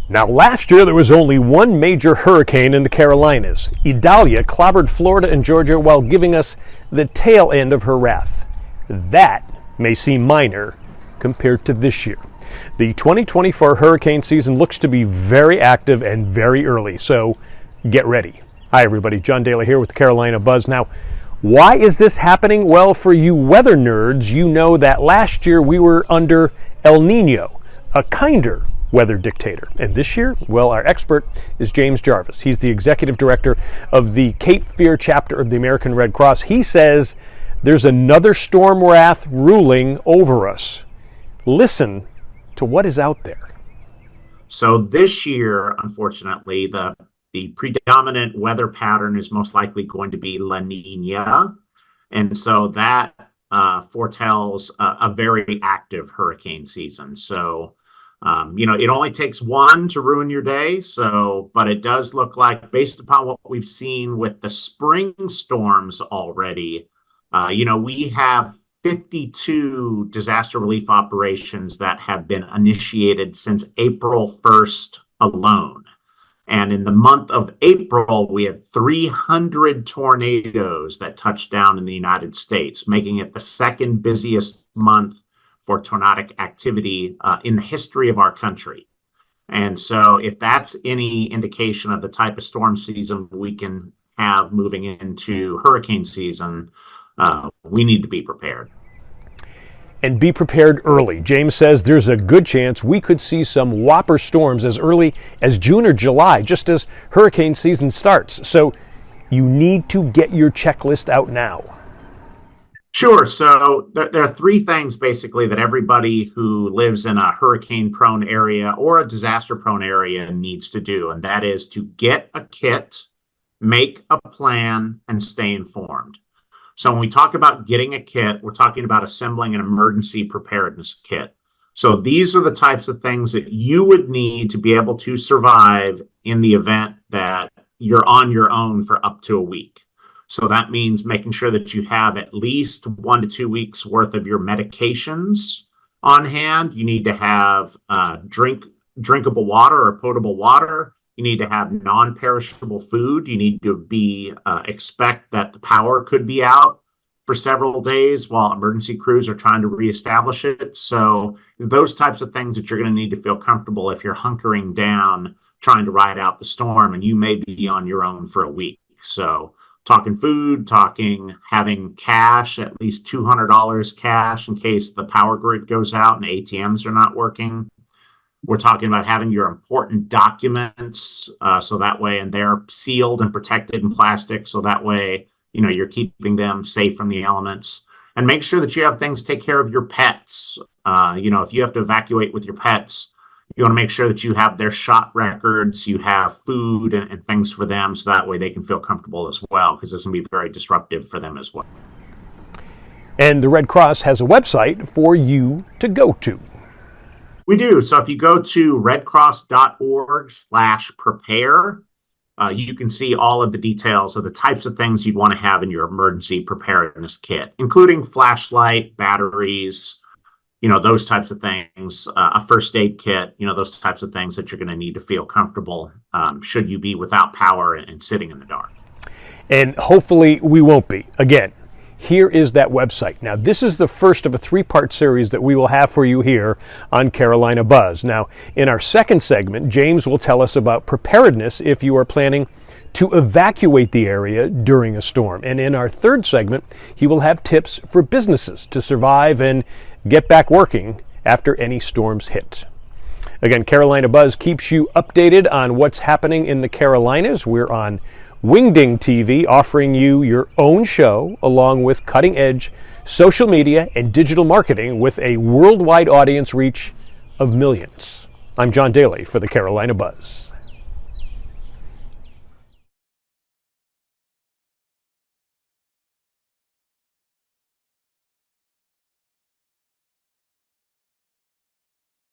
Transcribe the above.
Now, last year there was only one major hurricane in the Carolinas. Idalia clobbered Florida and Georgia while giving us the tail end of her wrath. That may seem minor compared to this year. The 2024 hurricane season looks to be very active and very early, so get ready. Hi everybody, John Daly here with the Carolina Buzz. Now, why is this happening? Well, for you weather nerds, you know that last year we were under El Nino, a kinder weather dictator. And this year, well, our expert is James Jarvis. He's the executive director of the Cape Fear chapter of the American Red Cross. He says there's another storm wrath ruling over us. Listen to what is out there. So this year, unfortunately, the predominant weather pattern is most likely going to be La Nina. And so that foretells a very active hurricane season. So it only takes one to ruin your day. But it does look like, based upon what we've seen with the spring storms already, we have 52 disaster relief operations that have been initiated since April 1st alone. And in the month of April, we had 300 tornadoes that touched down in the United States, making it the second busiest month for tornadic activity in the history of our country. And so if that's any indication of the type of storm season we can have moving into hurricane season, we need to be prepared. And be prepared early. James says there's a good chance we could see some whopper storms as early as June or July, just as hurricane season starts. So you need to get your checklist out now. Sure. So there are three things basically that everybody who lives in a hurricane-prone area or a disaster-prone area needs to do, and that is to get a kit, make a plan, and stay informed. So when we talk about getting a kit, we're talking about assembling an emergency preparedness kit. So these are the types of things that you would need to be able to survive in the event that you're on your own for up to a week. So that means making sure that you have at least 1 to 2 weeks worth of your medications on hand. You need to have drinkable water or potable water. You need to have non-perishable food. You need to expect that the power could be out for several days while emergency crews are trying to reestablish it. So those types of things that you're going to need to feel comfortable if you're hunkering down, trying to ride out the storm, and you may be on your own for a week. So talking food, having cash, at least $200 cash in case the power grid goes out and ATMs are not working. We're talking about having your important documents so that way, and they're sealed and protected in plastic. So that way, you're keeping them safe from the elements. And make sure that you have things to take care of your pets. If you have to evacuate with your pets, you want to make sure that you have their shot records, you have food and things for them. So that way they can feel comfortable as well, because it's going to be very disruptive for them as well. And the Red Cross has a website for you to go to. We do. So if you go to redcross.org/prepare, you can see all of the details of the types of things you'd want to have in your emergency preparedness kit, including flashlight, batteries, those types of things, a first aid kit, those types of things that you're going to need to feel comfortable should you be without power and sitting in the dark. And hopefully we won't be. Again, here is that website. Now, this is the first of a 3-part series that we will have for you here on Carolina Buzz. Now, in our second segment, James will tell us about preparedness if you are planning to evacuate the area during a storm. And in our third segment, he will have tips for businesses to survive and get back working after any storms hit. Again, Carolina Buzz keeps you updated on what's happening in the Carolinas. We're on WingDing TV, offering you your own show along with cutting-edge social media and digital marketing with a worldwide audience reach of millions. I'm John Daly for the Carolina Buzz.